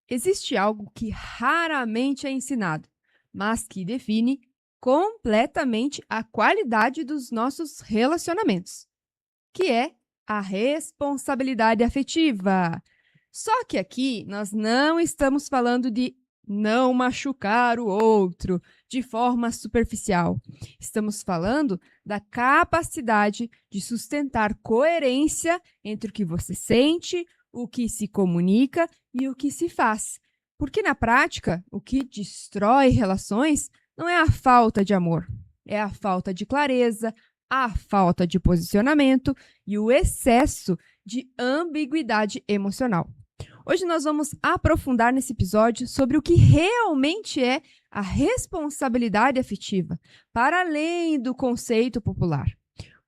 Existe algo que raramente é ensinado, mas que define completamente a qualidade dos nossos relacionamentos, que é a responsabilidade afetiva. Só que aqui nós não estamos falando de não machucar o outro de forma superficial. Estamos falando da capacidade de sustentar coerência entre o que você sente, o que se comunica e o que se faz. Porque na prática, o que destrói relações não é a falta de amor, é a falta de clareza, a falta de posicionamento e o excesso de ambiguidade emocional. Hoje nós vamos aprofundar nesse episódio sobre o que realmente é a responsabilidade afetiva, para além do conceito popular.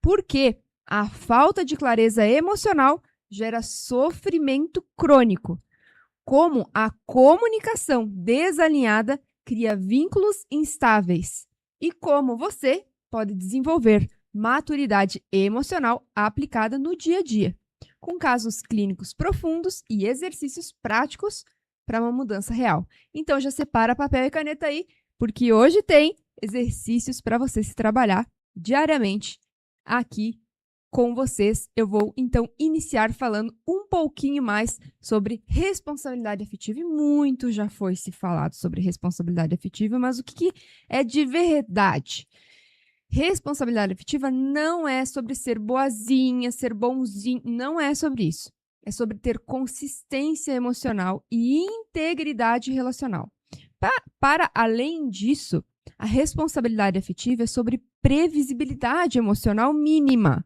Porque a falta de clareza emocional gera sofrimento crônico, como a comunicação desalinhada cria vínculos instáveis e como você pode desenvolver maturidade emocional aplicada no dia a dia, com casos clínicos profundos e exercícios práticos para uma mudança real. Então já separa papel e caneta aí, porque hoje tem exercícios para você se trabalhar diariamente aqui com vocês. Eu vou então iniciar falando um pouquinho mais sobre responsabilidade afetiva. E muito já foi se falado sobre responsabilidade afetiva, mas o que é de verdade? Responsabilidade afetiva não é sobre ser boazinha, ser bonzinho, não é sobre isso. É sobre ter consistência emocional e integridade relacional. Para além disso, a responsabilidade afetiva é sobre previsibilidade emocional mínima.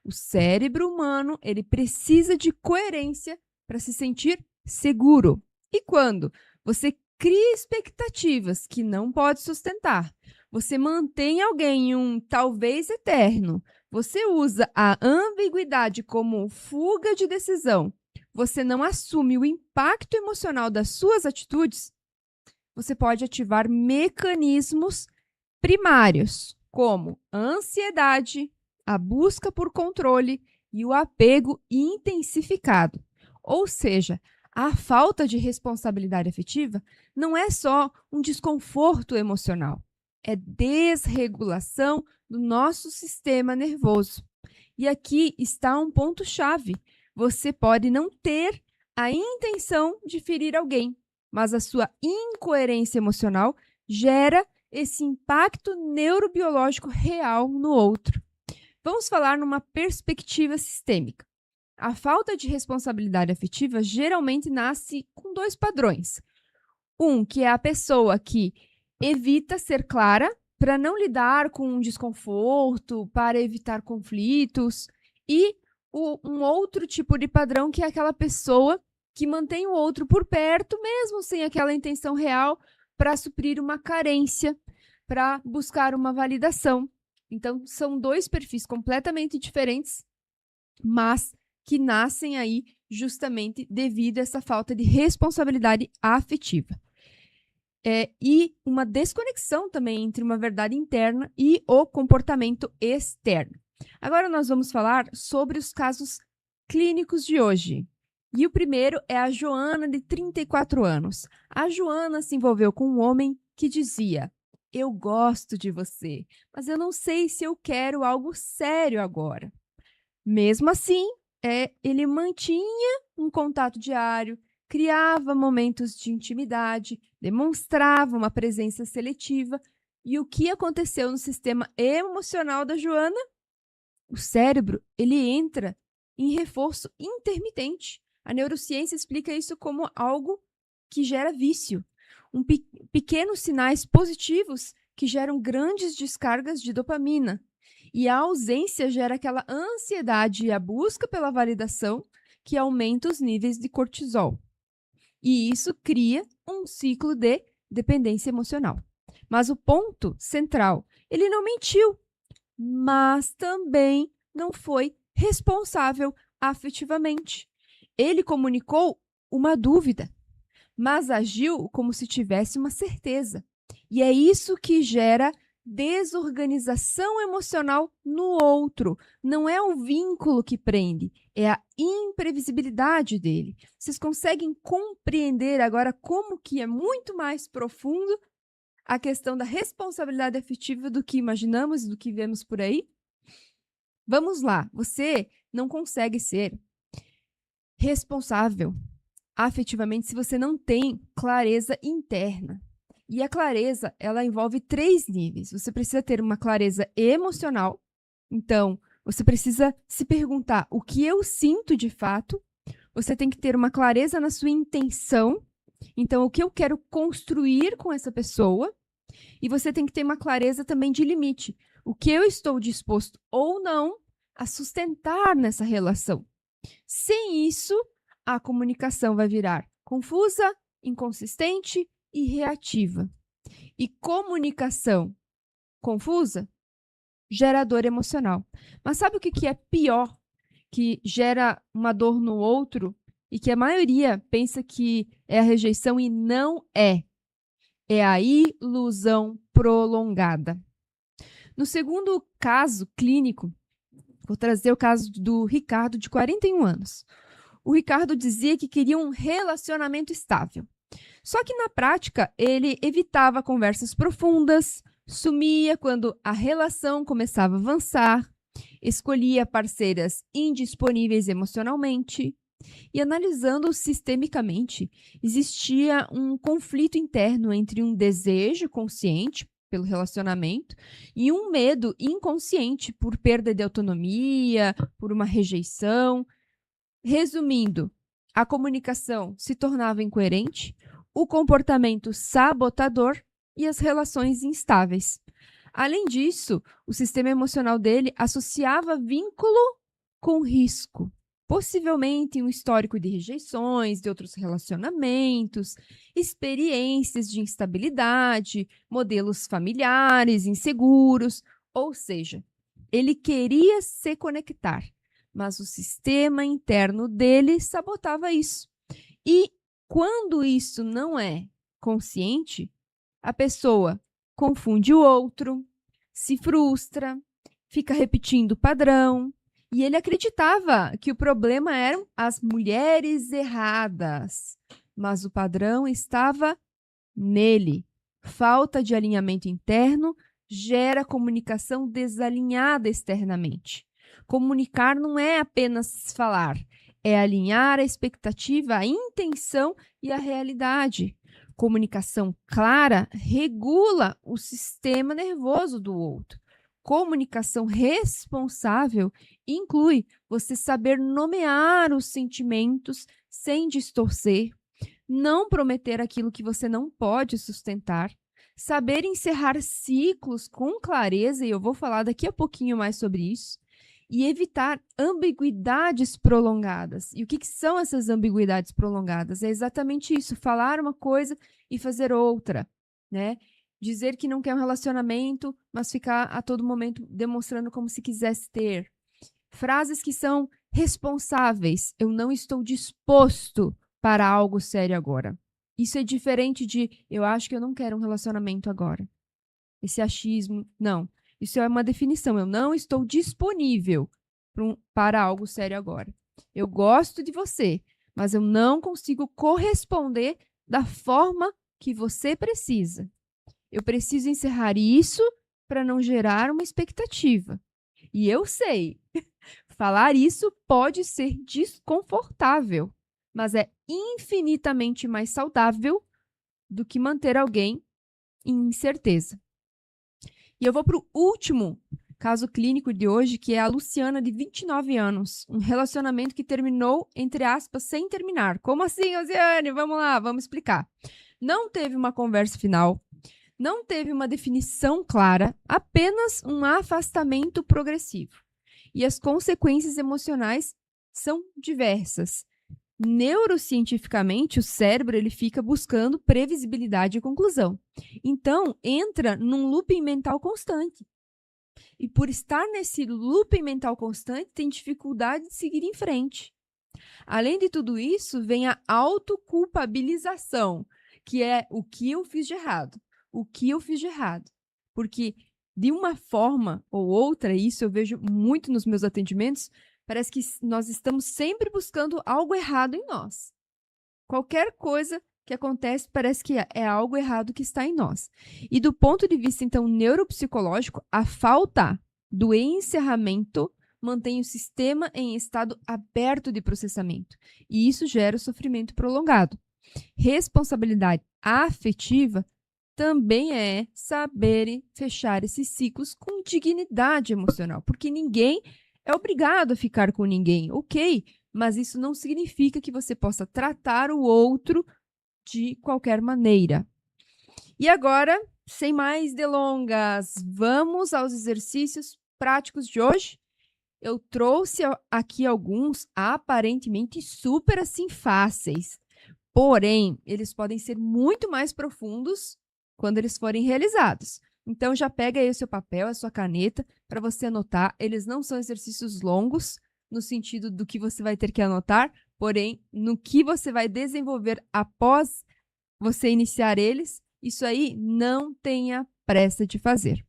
O cérebro humano, ele precisa de coerência para se sentir seguro. E quando você cria expectativas que não pode sustentar, você mantém alguém em um talvez eterno, você usa a ambiguidade como fuga de decisão, você não assume o impacto emocional das suas atitudes, você pode ativar mecanismos primários, como a ansiedade, a busca por controle e o apego intensificado. Ou seja, a falta de responsabilidade afetiva não é só um desconforto emocional, é desregulação do nosso sistema nervoso. E aqui está um ponto-chave. Você pode não ter a intenção de ferir alguém, mas a sua incoerência emocional gera esse impacto neurobiológico real no outro. Vamos falar numa perspectiva sistêmica. A falta de responsabilidade afetiva geralmente nasce com dois padrões. Um, que é a pessoa que evita ser clara para não lidar com um desconforto, para evitar conflitos. E um outro tipo de padrão, que é aquela pessoa que mantém o outro por perto, mesmo sem aquela intenção real, para suprir uma carência, para buscar uma validação. Então, são dois perfis completamente diferentes, mas que nascem aí justamente devido a essa falta de responsabilidade afetiva. E uma desconexão também entre uma verdade interna e o comportamento externo. Agora nós vamos falar sobre os casos clínicos de hoje. E o primeiro é a Joana, de 34 anos. A Joana se envolveu com um homem que dizia: eu gosto de você, mas eu não sei se eu quero algo sério agora. Mesmo assim, ele mantinha um contato diário, criava momentos de intimidade, demonstrava uma presença seletiva. E o que aconteceu no sistema emocional da Joana? O cérebro, ele entra em reforço intermitente. A neurociência explica isso como algo que gera vício. Pequenos sinais positivos que geram grandes descargas de dopamina. E a ausência gera aquela ansiedade e a busca pela validação que aumenta os níveis de cortisol. E isso cria um ciclo de dependência emocional. Mas o ponto central, ele não mentiu, mas também não foi responsável afetivamente. Ele comunicou uma dúvida, mas agiu como se tivesse uma certeza. E é isso que gera desorganização emocional no outro. Não é o vínculo que prende, é a imprevisibilidade dele. Vocês conseguem compreender agora como que é muito mais profundo a questão da responsabilidade afetiva do que imaginamos e do que vemos por aí? Vamos lá, você não consegue ser responsável afetivamente se você não tem clareza interna. E a clareza, ela envolve 3 níveis. Você precisa ter uma clareza emocional. Então, você precisa se perguntar o que eu sinto de fato. Você tem que ter uma clareza na sua intenção. Então, o que eu quero construir com essa pessoa. E você tem que ter uma clareza também de limite. O que eu estou disposto ou não a sustentar nessa relação. Sem isso, a comunicação vai virar confusa, inconsistente e reativa. E comunicação confusa gera dor emocional. Mas sabe o que é pior? Que gera uma dor no outro e que a maioria pensa que é a rejeição e não é. É a ilusão prolongada. No segundo caso clínico, vou trazer o caso do Ricardo, de 41 anos. O Ricardo dizia que queria um relacionamento estável. Só que, na prática, ele evitava conversas profundas, sumia quando a relação começava a avançar, escolhia parceiras indisponíveis emocionalmente. E, analisando sistemicamente, existia um conflito interno entre um desejo consciente pelo relacionamento e um medo inconsciente por perda de autonomia, por uma rejeição. Resumindo, a comunicação se tornava incoerente, o comportamento sabotador e as relações instáveis. Além disso, o sistema emocional dele associava vínculo com risco, possivelmente um histórico de rejeições, de outros relacionamentos, experiências de instabilidade, modelos familiares inseguros, ou seja, ele queria se conectar, mas o sistema interno dele sabotava isso. E quando isso não é consciente, a pessoa confunde o outro, se frustra, fica repetindo o padrão. E ele acreditava que o problema eram as mulheres erradas, mas o padrão estava nele. Falta de alinhamento interno gera comunicação desalinhada externamente. Comunicar não é apenas falar, é alinhar a expectativa, a intenção e a realidade. Comunicação clara regula o sistema nervoso do outro. Comunicação responsável inclui você saber nomear os sentimentos sem distorcer, não prometer aquilo que você não pode sustentar, saber encerrar ciclos com clareza, e eu vou falar daqui a pouquinho mais sobre isso, e evitar ambiguidades prolongadas. E o que são essas ambiguidades prolongadas? É exatamente isso, falar uma coisa e fazer outra, né? Dizer que não quer um relacionamento, mas ficar a todo momento demonstrando como se quisesse ter. Frases que são responsáveis. Eu não estou disposto para algo sério agora. Isso é diferente de eu acho que eu não quero um relacionamento agora. Esse achismo, não. Isso é uma definição. Eu não estou disponível para algo sério agora. Eu gosto de você, mas eu não consigo corresponder da forma que você precisa. Eu preciso encerrar isso para não gerar uma expectativa. E eu sei, falar isso pode ser desconfortável, mas é infinitamente mais saudável do que manter alguém em incerteza. E eu vou para o último caso clínico de hoje, que é a Luciana, de 29 anos. Um relacionamento que terminou, entre aspas, sem terminar. Como assim, Luciane? Vamos lá, vamos explicar. Não teve uma conversa final, não teve uma definição clara, apenas um afastamento progressivo. E as consequências emocionais são diversas. Neurocientificamente, o cérebro ele fica buscando previsibilidade e conclusão. Então, entra num looping mental constante. E por estar nesse looping mental constante, tem dificuldade de seguir em frente. Além de tudo isso, vem a autoculpabilização, que é o que eu fiz de errado. O que eu fiz de errado. Porque de uma forma ou outra, isso eu vejo muito nos meus atendimentos, parece que nós estamos sempre buscando algo errado em nós. Qualquer coisa que acontece parece que é algo errado que está em nós. E do ponto de vista, então, neuropsicológico, a falta do encerramento mantém o sistema em estado aberto de processamento. E isso gera o sofrimento prolongado. Responsabilidade afetiva também é saber fechar esses ciclos com dignidade emocional, porque ninguém é obrigado a ficar com ninguém, ok? Mas isso não significa que você possa tratar o outro de qualquer maneira. E agora, sem mais delongas, vamos aos exercícios práticos de hoje. Eu trouxe aqui alguns aparentemente super assim fáceis, porém, eles podem ser muito mais profundos quando eles forem realizados. Então, já pega aí o seu papel, a sua caneta, para você anotar. Eles não são exercícios longos, no sentido do que você vai ter que anotar, porém, no que você vai desenvolver após você iniciar eles, isso aí não tenha pressa de fazer.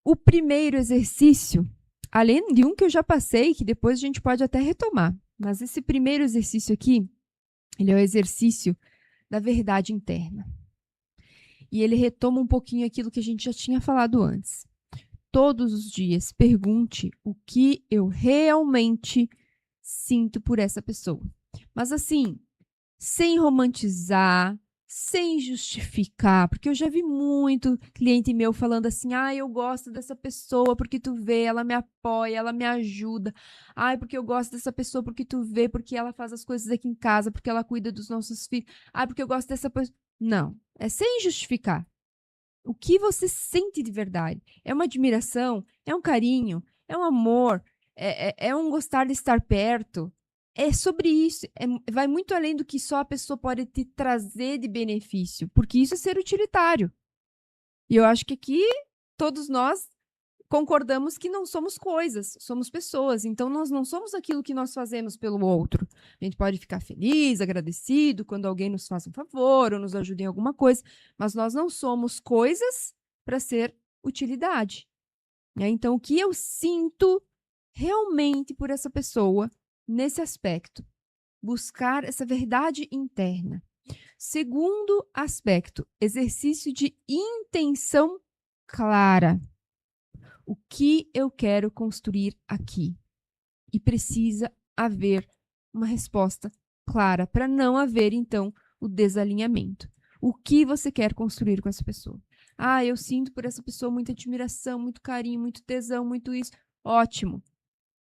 O primeiro exercício, além de um que eu já passei, que depois a gente pode até retomar, mas esse primeiro exercício aqui, ele é o exercício da verdade interna. E ele retoma um pouquinho aquilo que a gente já tinha falado antes. Todos os dias, pergunte o que eu realmente sinto por essa pessoa. Mas assim, sem romantizar, sem justificar, porque eu já vi muito cliente meu falando assim, eu gosto dessa pessoa porque tu vê, ela me apoia, ela me ajuda. Porque eu gosto dessa pessoa porque tu vê, porque ela faz as coisas aqui em casa, porque ela cuida dos nossos filhos. Porque eu gosto dessa pessoa. Não, é sem justificar. O que você sente de verdade? É uma admiração? É um carinho? É um amor? É um gostar de estar perto? É sobre isso. Vai muito além do que só a pessoa pode te trazer de benefício, porque isso é ser utilitário. E eu acho que aqui todos nós concordamos que não somos coisas, somos pessoas. Então, nós não somos aquilo que nós fazemos pelo outro. A gente pode ficar feliz, agradecido quando alguém nos faz um favor ou nos ajuda em alguma coisa, mas nós não somos coisas para ser utilidade. Então, o que eu sinto realmente por essa pessoa nesse aspecto? Buscar essa verdade interna. Segundo aspecto, exercício de intenção clara. O que eu quero construir aqui? E precisa haver uma resposta clara para não haver, então, o desalinhamento. O que você quer construir com essa pessoa? Eu sinto por essa pessoa muita admiração, muito carinho, muito tesão, muito isso. Ótimo.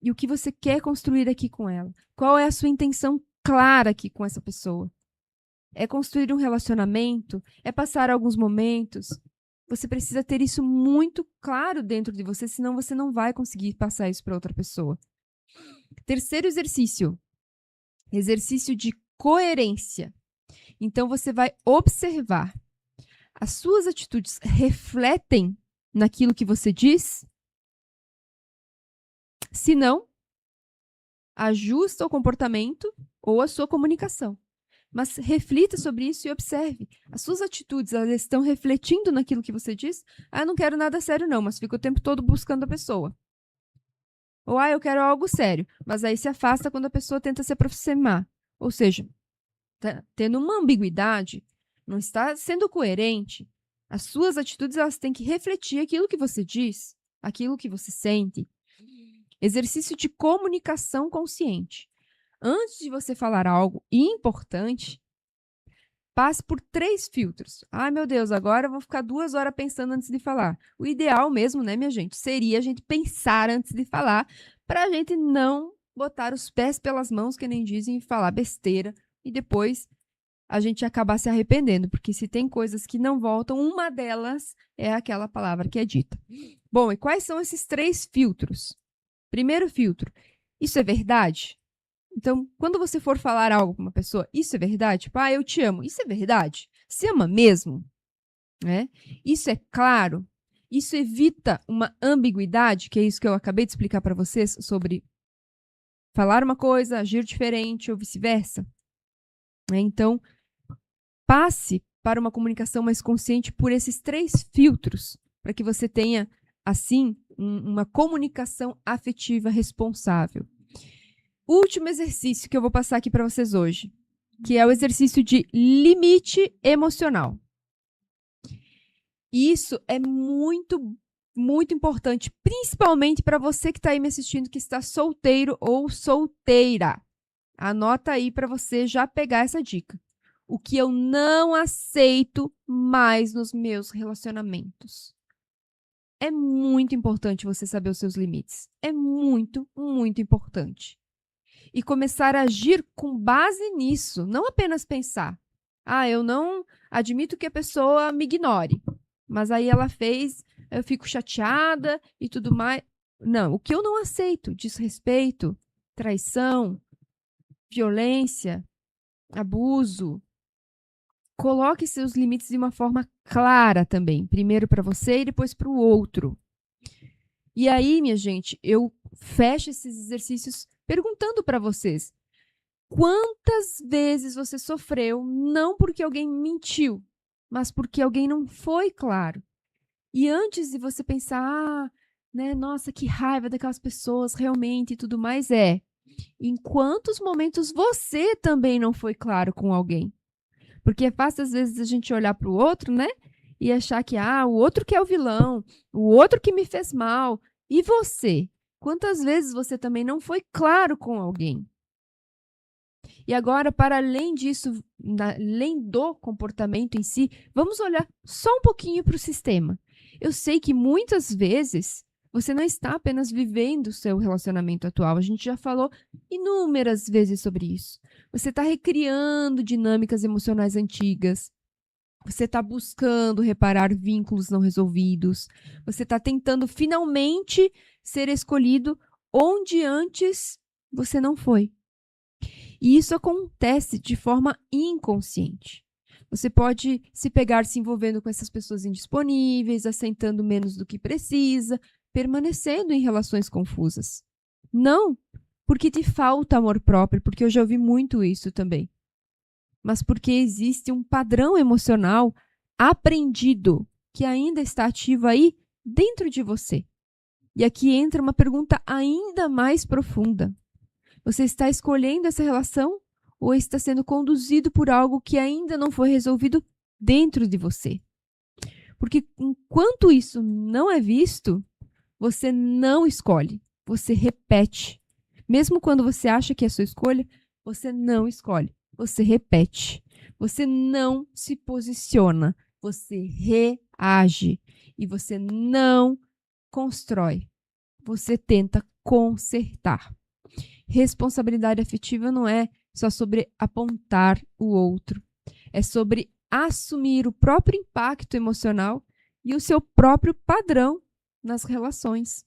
E o que você quer construir aqui com ela? Qual é a sua intenção clara aqui com essa pessoa? É construir um relacionamento? É passar alguns momentos? Você precisa ter isso muito claro dentro de você, senão você não vai conseguir passar isso para outra pessoa. Terceiro exercício. Exercício de coerência. Então, você vai observar. As suas atitudes refletem naquilo que você diz? Se não, ajusta o comportamento ou a sua comunicação. Mas reflita sobre isso e observe. As suas atitudes, elas estão refletindo naquilo que você diz? Eu não quero nada sério não, mas fica o tempo todo buscando a pessoa. Ou, eu quero algo sério, mas aí se afasta quando a pessoa tenta se aproximar. Ou seja, tá tendo uma ambiguidade, não está sendo coerente. As suas atitudes, elas têm que refletir aquilo que você diz, aquilo que você sente. Exercício de comunicação consciente. Antes de você falar algo importante, passe por 3 filtros. Meu Deus, agora eu vou ficar 2 horas pensando antes de falar. O ideal mesmo, né, minha gente, seria a gente pensar antes de falar, para a gente não botar os pés pelas mãos, que nem dizem, e falar besteira, e depois a gente acabar se arrependendo, porque se tem coisas que não voltam, uma delas é aquela palavra que é dita. Bom, e quais são esses 3 filtros? Primeiro filtro, isso é verdade? Então, quando você for falar algo com uma pessoa, isso é verdade? Tipo, eu te amo. Isso é verdade? Você ama mesmo? Isso é claro? Isso evita uma ambiguidade, que é isso que eu acabei de explicar para vocês sobre falar uma coisa, agir diferente ou vice-versa. Então, passe para uma comunicação mais consciente por esses 3 filtros. para que você tenha, assim, uma comunicação afetiva responsável. Último exercício que eu vou passar aqui para vocês hoje, que é o exercício de limite emocional. Isso é muito, muito importante, principalmente para você que está aí me assistindo, que está solteiro ou solteira. Anota aí para você já pegar essa dica. O que eu não aceito mais nos meus relacionamentos. É muito importante você saber os seus limites. É muito, muito importante. E começar a agir com base nisso, não apenas pensar. Eu não admito que a pessoa me ignore, mas aí ela fez, eu fico chateada e tudo mais. Não, o que eu não aceito, desrespeito, traição, violência, abuso. Coloque seus limites de uma forma clara também, primeiro para você e depois para o outro. E aí, minha gente, eu fecho esses exercícios perguntando para vocês: quantas vezes você sofreu não porque alguém mentiu, mas porque alguém não foi claro? E antes de você pensar, nossa, que raiva daquelas pessoas realmente e tudo mais, em quantos momentos você também não foi claro com alguém? Porque é fácil, às vezes, a gente olhar para o outro, e achar que, o outro que é o vilão, o outro que me fez mal. E você? Quantas vezes você também não foi claro com alguém? E agora, para além disso, além do comportamento em si, vamos olhar só um pouquinho para o sistema. Eu sei que muitas vezes você não está apenas vivendo o seu relacionamento atual. A gente já falou inúmeras vezes sobre isso. Você está recriando dinâmicas emocionais antigas. Você está buscando reparar vínculos não resolvidos. Você está tentando finalmente ser escolhido onde antes você não foi. E isso acontece de forma inconsciente. Você pode se pegar se envolvendo com essas pessoas indisponíveis, aceitando menos do que precisa, permanecendo em relações confusas. Não porque te falta amor próprio, porque eu já ouvi muito isso também, mas porque existe um padrão emocional aprendido que ainda está ativo aí dentro de você. E aqui entra uma pergunta ainda mais profunda. Você está escolhendo essa relação ou está sendo conduzido por algo que ainda não foi resolvido dentro de você? Porque enquanto isso não é visto, você não escolhe, você repete. Mesmo quando você acha que é a sua escolha, você não escolhe, você repete. Você não se posiciona, você reage. E você não constrói, você tenta consertar. Responsabilidade afetiva não é só sobre apontar o outro. É sobre assumir o próprio impacto emocional e o seu próprio padrão nas relações.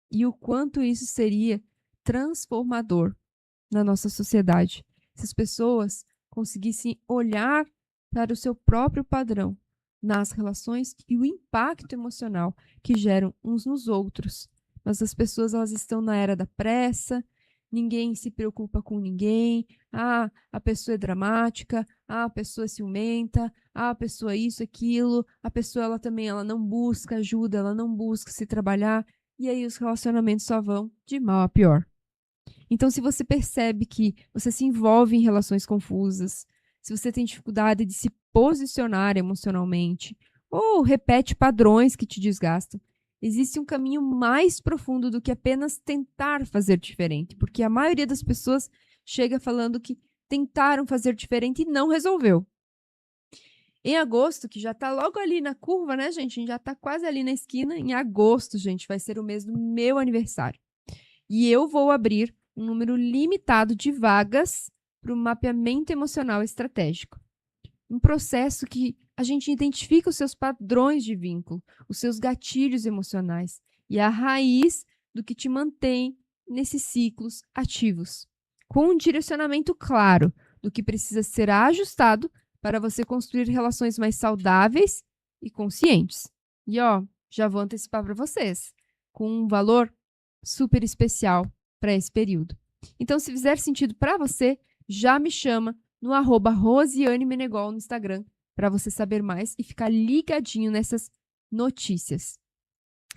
E o quanto isso seria transformador na nossa sociedade. Se as pessoas conseguissem olhar para o seu próprio padrão nas relações e o impacto emocional que geram uns nos outros. Mas as pessoas, elas estão na era da pressa, ninguém se preocupa com ninguém, a pessoa é dramática, a pessoa é ciumenta, a pessoa é isso, aquilo, a pessoa ela não busca ajuda, ela não busca se trabalhar, e aí os relacionamentos só vão de mal a pior. Então, se você percebe que você se envolve em relações confusas, se você tem dificuldade de se posicionar emocionalmente, ou repete padrões que te desgastam, existe um caminho mais profundo do que apenas tentar fazer diferente, porque a maioria das pessoas chega falando que tentaram fazer diferente e não resolveu. Em agosto, que já está logo ali na curva, né, gente? A gente já está quase ali na esquina. Em agosto, gente, vai ser o mês do meu aniversário. E eu vou abrir um número limitado de vagas para o mapeamento emocional estratégico. Um processo que a gente identifica os seus padrões de vínculo, os seus gatilhos emocionais e a raiz do que te mantém nesses ciclos ativos, com um direcionamento claro do que precisa ser ajustado para você construir relações mais saudáveis e conscientes. E já vou antecipar para vocês, com um valor super especial para esse período. Então, se fizer sentido para você, já me chama no @Rosiane Menegol no Instagram para você saber mais e ficar ligadinho nessas notícias.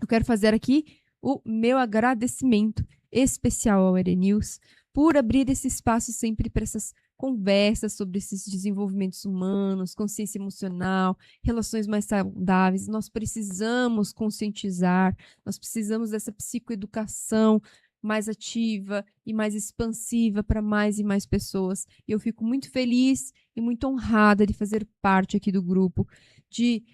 Eu quero fazer aqui o meu agradecimento especial ao EreNews por abrir esse espaço sempre para essas conversas sobre esses desenvolvimentos humanos, consciência emocional, relações mais saudáveis. Nós precisamos conscientizar, nós precisamos dessa psicoeducação mais ativa e mais expansiva para mais e mais pessoas. E eu fico muito feliz e muito honrada de fazer parte aqui do grupo, de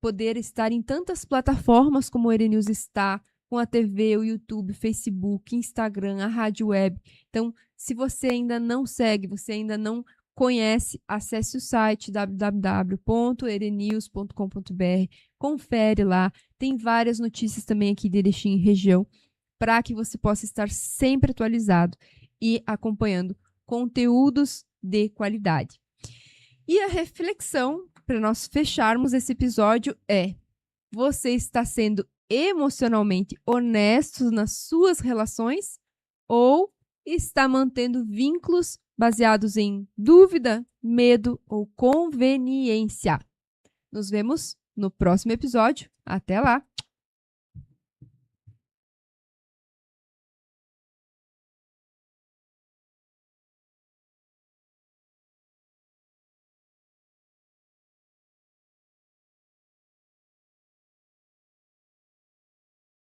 poder estar em tantas plataformas como o EreNews está, com a TV, o YouTube, Facebook, Instagram, a rádio web. Então, se você ainda não segue, você ainda não conhece, acesse o site www.erenews.com.br, confere lá, tem várias notícias também aqui de Erechim e região, para que você possa estar sempre atualizado e acompanhando conteúdos de qualidade. E a reflexão, para nós fecharmos esse episódio, é: você está sendo emocionalmente honesto nas suas relações ou está mantendo vínculos baseados em dúvida, medo ou conveniência? Nos vemos no próximo episódio. Até lá!